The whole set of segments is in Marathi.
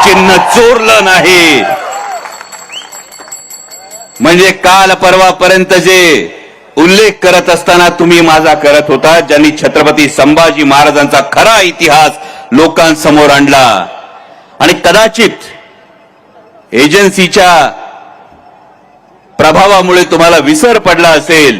चिन्ह चोरलं नाही. म्हणजे काल परवापर्यंत जे उल्लेख करत असताना तुम्ही माझा करत होता, ज्यांनी छत्रपती संभाजी महाराजांचा खरा इतिहास लोकांसमोर आणला. आणि कदाचित एजन्सीच्या प्रभावामुळे तुम्हाला विसर पडला असेल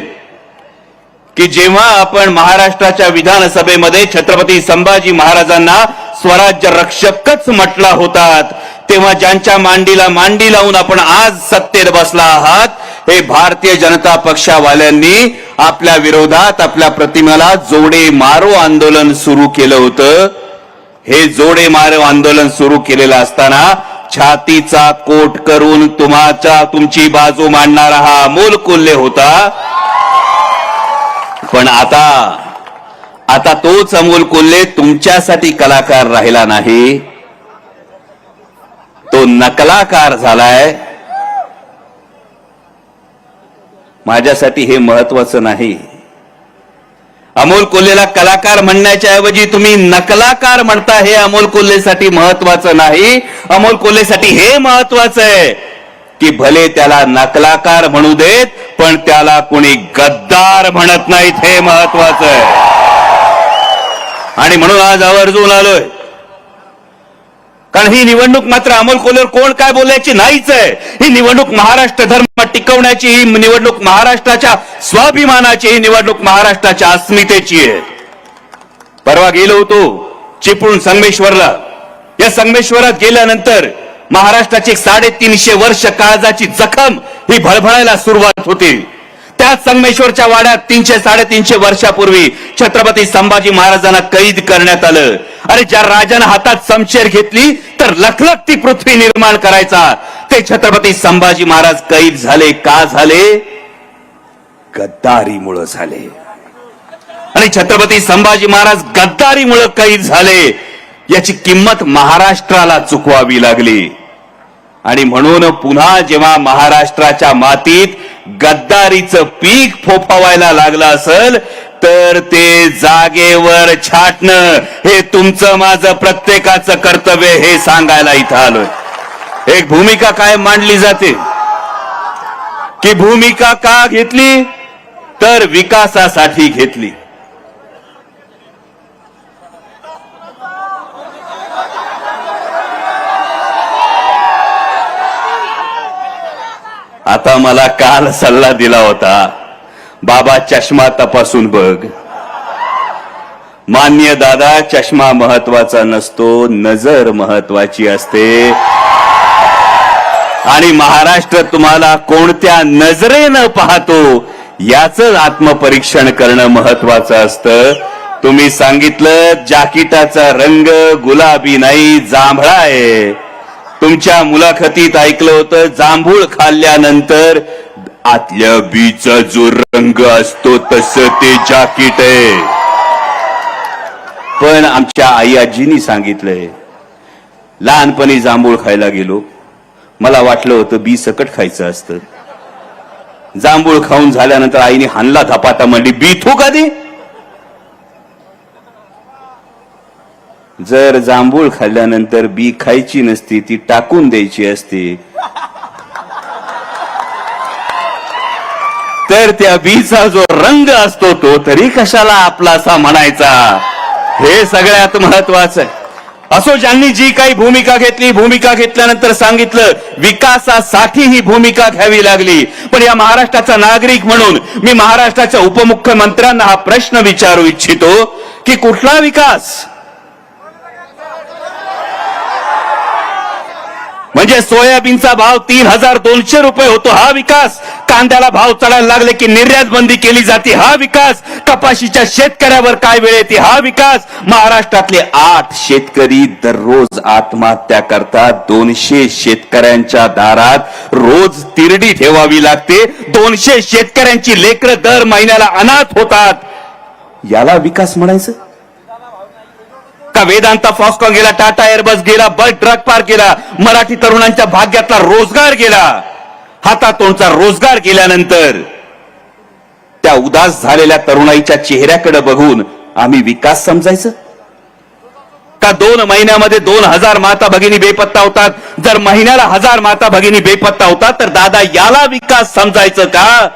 की जेव्हा आपण महाराष्ट्राच्या विधानसभेमध्ये छत्रपती संभाजी महाराजांना स्वराज्य रक्षकच म्हटला होतात, तेव्हा ज्यांच्या मांडीला मांडी लावून आपण आज सत्तेत बसला आहात, हे भारतीय जनता पक्षावाल्यांनी आपल्या विरोधात आपल्या प्रतिमेला जोडे मारो आंदोलन सुरू केलं होतं. हे जोडे मारो आंदोलन सुरू केलेलं असताना छातीचा कोट करून तुमची बाजू मांडणारा हा अमोल कोल्हे होता. पण आता तोच अमोल कोल्हे तुमच्यासाठी कलाकार राहिला नाही, तो नकलाकार झालाय. माझ्यासाठी हे महत्वाचं नाही. अमोल कोल्हेला कलाकार म्हणण्याच्या ऐवजी तुम्ही नकलाकार म्हणता, हे अमोल कोल्हेसाठी महत्वाचं नाही. अमोल कोल्हेसाठी हे महत्वाचं आहे की भले त्याला नकलाकार म्हणू देत, पण त्याला कोणी गद्दार म्हणत नाहीत, हे महत्वाचं आहे. आणि म्हणून आज आवर्जून आलोय, कारण ही निवडणूक मात्र अमोल कोल्हेवर कोण काय बोलायची नाहीच आहे. ही निवडणूक महाराष्ट्र धर्म टिकवण्याची, ही निवडणूक महाराष्ट्राच्या स्वाभिमानाची, ही निवडणूक महाराष्ट्राच्या अस्मितेची आहे. परवा गेलो होतो चिपळूण संगमेश्वरला. या संगमेश्वरात गेल्यानंतर महाराष्ट्राची 350 वर्ष काळजाची जखम ही भळभळायला सुरुवात होती. त्याच संगमेश्वरच्या वाड्यात 300-350 वर्षापूर्वी छत्रपती संभाजी महाराजांना कैद करण्यात आलं. अरे ज्या राजानं हातात शमशेर घेतली तर लखलखती पृथ्वी निर्माण करायचा, ते छत्रपती संभाजी महाराज कैद झाले. का झाले? गद्दारीमुळे झाले. आणि छत्रपती संभाजी महाराज गद्दारीमुळे कैद झाले, याची किंमत महाराष्ट्राला चुकवावी लागली. आणि म्हणून पुन्हा जेव्हा महाराष्ट्राच्या मातीत गद्दारीचं पीक फोफावायला लागलं असेल, तर ते जागेवर छाटणं हे तुमचं माझं प्रत्येकाचं कर्तव्य, हे सांगायला इथं आलोय. एक भूमिका काय मांडली जाते की भूमिका का घेतली, तर विकासासाठी घेतली. आता मला काल सल्ला दिला होता, बाबा चष्मा तपासून बघ. मान्य दादा, चष्मा महत्वाचा नसतो, नजर महत्वाची असते. आणि महाराष्ट्र तुम्हाला कोणत्या नजरेनं पाहतो याचं आत्मपरीक्षण करणं महत्वाचं असतं. तुम्ही सांगितलं जाकीटाचा रंग गुलाबी नाही, जांभळा आहे. तुमच्या मुलाखतीत ऐकलं होतं जांभूळ खाल्ल्यानंतर आतल्या बीचा जो रंग असतो तसं ते जाकीट आहे. पण आमच्या आई आजींनी सांगितलंय, लहानपणी जांभूळ खायला गेलो, मला वाटलं होतं बी सकट खायचं असतं. जांभूळ खाऊन झाल्यानंतर आईने हाणला धपाटा, म्हणली बी थू का दे. जर जांभूळ खाल्ल्यानंतर बी खायची नसती, ती टाकून द्यायची असते, तर त्या बीचा जो रंग असतो तो तरी कशाला आपलासा म्हणायचा, हे सगळ्यात महत्वाचं आहे. असो, ज्यांनी जी काही भूमिका घेतली, भूमिका घेतल्यानंतर सांगितलं विकासासाठी ही भूमिका घ्यावी लागली. पण या महाराष्ट्राचा नागरिक म्हणून मी महाराष्ट्राच्या उपमुख्यमंत्र्यांना हा प्रश्न विचारू इच्छितो की कुठला विकास? म्हणजे सोयाबीनचा भाव 3200 रुपये होतो, हा विकास? कांद्याला भाव चढायला लागले की निर्यात बंदी केली जाते, हा विकास? कपाशीच्या शेतकऱ्यावर काय वेळ येते, हा विकास? महाराष्ट्रातले 8 शेतकरी दररोज आत्महत्या करतात. 200 शेतकऱ्यांच्या दारात रोज तिरडी ठेवावी लागते. 200 शेतकऱ्यांची लेकरं दर महिन्याला अनाथ होतात. याला विकास म्हणायचं का? वेदांता फॉक्सकॉन गेला, टाटा एअरबस गेला, बस ट्रक पार्क गेला, मराठी तरुणांच्या भाग्यातला रोजगार गेला. हातातोंडचा रोजगार गेल्यानंतर त्या उदास झालेल्या तरुणाईच्या चेहऱ्याकडे बघून आम्ही विकास समजायचं का 2 महिन्यामध्ये 2000 माता भगिनी बेपत्ता होतात? जर महिन्याला 1000 माता भगिनी बेपत्ता होतात तर दादा याला विकास समजायचं का,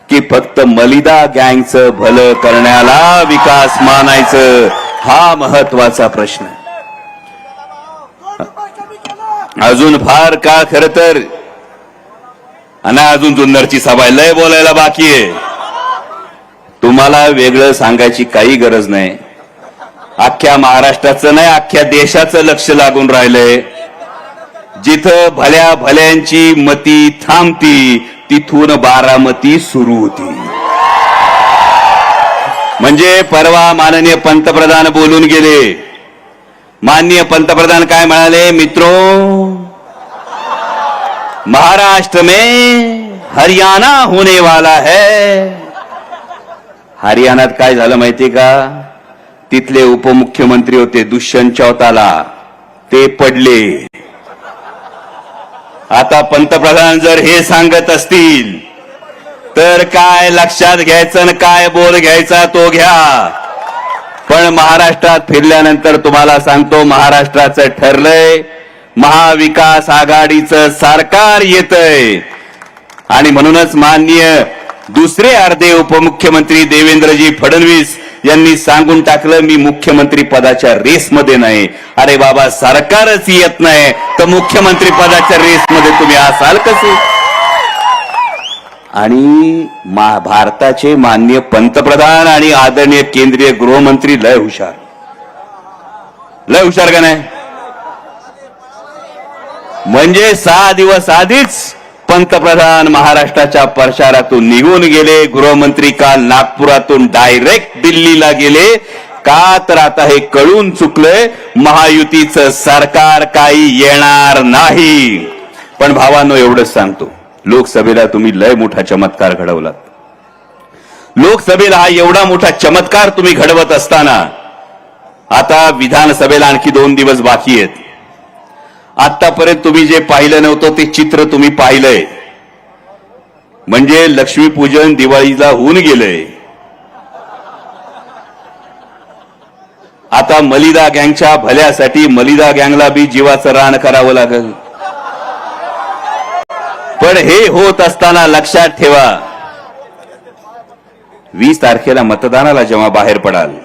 की फक्त मलिदा गँगचं भलं करण्याला विकास मानायचं? हा महत्वाचा प्रश्न. अजून फार का खर तर आणि अजून जुन्नरची सभा लय बोलायला बाकी आहे. तुम्हाला वेगळं सांगायची काही गरज नाही. अख्ख्या महाराष्ट्राचं नाही अख्ख्या देशाचं लक्ष लागून राहिलंय. जिथं भल्या भल्यांची मती थांबती तिथून बारामती सुरू होती. म्हणजे परवा माननीय पंतप्रधान बोलून गेले. माननीय पंतप्रधान काय म्हणाले? मित्रों, महाराष्ट्र में हरियाणा होने वाला है. हरियाणात काय झालं माहिती का? तिथले उपमुख्यमंत्री होते दुष्यंत चौताला, ते पडले. आता पंतप्रधान जर हे सांगत असतील तर काय लक्षात घ्यायचं आणि काय बोल घ्यायचा तो घ्या. पण महाराष्ट्रात फिरल्यानंतर तुम्हाला सांगतो, महाराष्ट्राचं ठरलंय, महाविकास आघाडीचं सरकार येतंय. आणि म्हणूनच माननीय दुसरे अर्धे उपमुख्यमंत्री देवेंद्रजी फडणवीस यांनी सांगून टाकलं, मी मुख्यमंत्री पदाच्या रेसमध्ये नाही. अरे बाबा, सरकारच येत नाही तर मुख्यमंत्री पदाच्या रेसमध्ये तुम्ही असाल कसे? आणि भारताचे माननीय पंतप्रधान आणि आदरणीय केंद्रीय गृहमंत्री लय हुशार का नाही? म्हणजे 6 दिवस आधीच पंतप्रधान महाराष्ट्राच्या प्रचारातून निघून गेले. गृहमंत्री काल नागपुरातून डायरेक्ट दिल्लीला गेले. का तर आता हे कळून चुकलंय, महायुतीचं सरकार काही येणार नाही. पण भावांनो, एवढंच सांगतो, लोकसभेला तुम्ही लय मोठा चमत्कार घडवलात. लोकसभेला हा एवढा मोठा चमत्कार तुम्ही घडवत असताना आता विधानसभेला आणखी 2 दिवस बाकी आहेत. आतापर्यंत तुम्ही जे पाहिलं नव्हतं ते चित्र तुम्ही पाहिलंय. म्हणजे लक्ष्मीपूजन दिवाळीला होऊन गेलंय. आता मलिदा गँगच्या भल्यासाठी मलिदा गँगला बी जीवाचं रान करावं लागेल. पण हे होत असताना लक्षात ठेवा, 20 तारखेला मतदानाला जेव्हा बाहेर पडाल,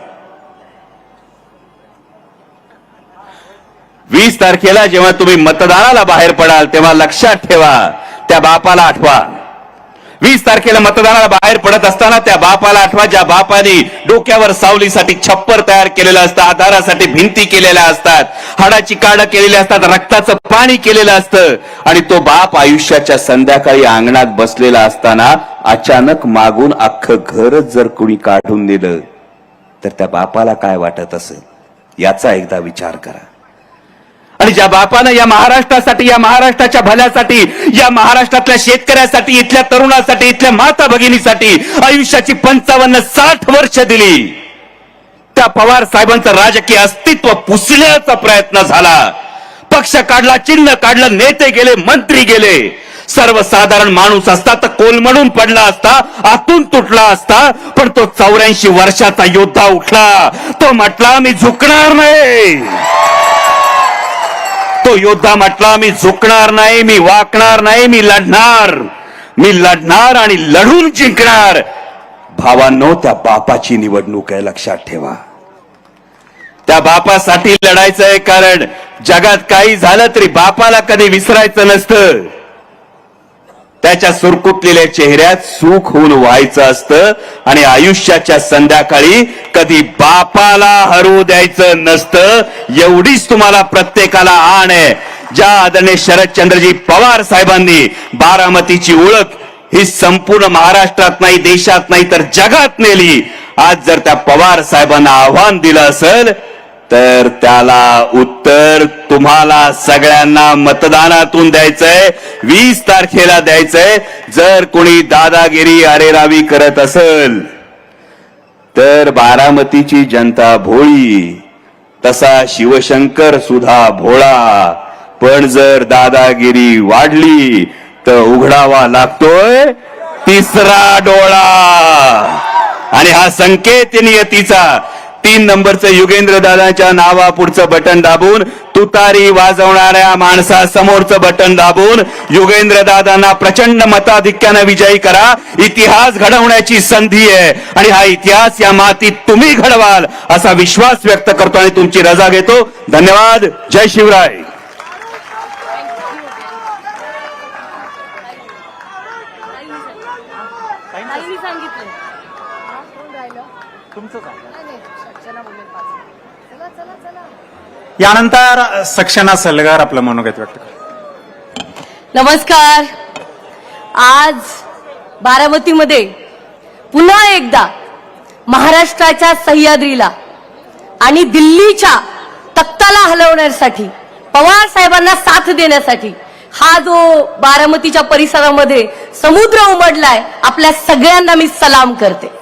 20 तारखेला जेव्हा तुम्ही मतदानाला बाहेर पडाल तेव्हा लक्षात ठेवा, त्या बापाला आठवा. 20 तारखेला मतदानाला बाहेर पडत असताना त्या बापाला आठवा, ज्या बापाने डोक्यावर सावलीसाठी छप्पर तयार केलेलं असतं, आधारासाठी भिंती केलेल्या असतात, हाडाची काडं केलेली असतात, रक्ताचं पाणी केलेलं असतं. आणि तो बाप आयुष्याच्या संध्याकाळी अंगणात बसलेला असताना अचानक मागून अख्खं घरच जर कुणी काढून दिलं तर त्या बापाला काय वाटत असेल याचा एकदा विचार करा. आणि ज्या बापानं या महाराष्ट्रासाठी, या महाराष्ट्राच्या भल्यासाठी, या महाराष्ट्रातल्या शेतकऱ्यासाठी, इथल्या तरुणासाठी, इथल्या माता भगिनीसाठी आयुष्याची 55-60 वर्ष दिली, त्या पवार साहेबांचं राजकीय अस्तित्व पुसण्याचा प्रयत्न झाला. पक्ष काढला, चिन्ह काढलं, नेते गेले, मंत्री गेले. सर्वसाधारण माणूस असता तर कोलमडून पडला असता, आतून तुटला असता. पण तो 84 वर्षाचा योद्धा उठला. तो म्हटला, मी झुकणार नाही. तो योद्धा म्हटला, मी झुकणार नाही, मी वाकणार नाही, मी लढणार आणि लढून जिंकणार. भावांनो, त्या बापाची निवडणूक आहे, लक्षात ठेवा. त्या बापासाठी लढायचंय, कारण जगात काही झालं तरी बापाला कधी विसरायचं नसतं. त्याच्या सुरकुतलेल्या चेहऱ्यात सुख होऊन व्हायचं असतं. आणि आयुष्याच्या संध्याकाळी कधी बापाला हरवू द्यायचं नसतं. एवढीच तुम्हाला प्रत्येकाला आण आहे. ज्या आदरणीय शरदचंद्रजी पवार साहेबांनी बारामतीची ओळख ही संपूर्ण महाराष्ट्रात नाही, देशात नाही तर जगात नेली. आज जर त्या पवार साहेबांना आव्हान दिलं असेल तर त्याला उत्तर तुम्हाला सगळ्यांना मतदानातून द्यायचंय, 20 तारखेला द्यायचंय. जर कोणी दादागिरी अरेरावी करत असेल तर बारामतीची जनता भोळी, तसा शिवशंकर सुद्धा भोळा. पण जर दादागिरी वाढली तर उघडावा लागतोय तिसरा डोळा. आणि हा संकेत नियतीचा, 3 नंबरचं युगेंद्र दादाच्या नावापुढचं बटन दाबून तुतारी वाजवणाऱ्या माणसासमोरचं बटन दाबून युगेंद्र दादांना प्रचंड मताधिक्यानं विजयी करा. इतिहास घडवण्याची संधी आहे आणि हा इतिहास या मातीत तुम्ही घडवाल असा विश्वास व्यक्त करतो आणि तुमची रजा घेतो. धन्यवाद. जय शिवराय. यानंतर सक्षना सलगर आपलं मनोगत व्यक्त करतात. नमस्कार. आज बारामतीमध्ये पुन्हा एकदा महाराष्ट्राच्या सह्याद्रीला आणि दिल्लीच्या तख्ताला हलवण्यासाठी पवार साहेबांना साथ देण्यासाठी हा जो बारामतीच्या परिसरामध्ये समुद्र उमडलाय आपल्या सगळ्यांना मी सलाम करते.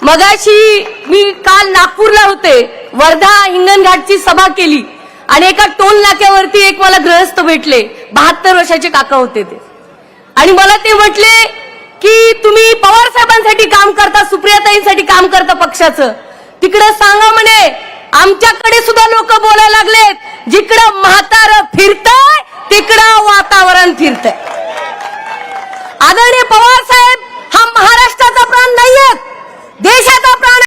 मगाशी मी काल नागपूरला होते, वर्धा हिंगणघाटची सभा केली आणि एका टोल नाक्यावरती एक मला गृहस्थ भेटले. 72 वर्षाचे काका होते ते आणि मला ते म्हटले की तुम्ही पवार साहेबांसाठी काम करता, सुप्रियाताईंसाठी काम करता पक्षाचं, तिकडे सांगा म्हणे आमच्याकडे सुद्धा लोक बोलायला लागलेत, जिकडं म्हातारं फिरतंय तिकडं वातावरण फिरतंय. आदरणीय पवार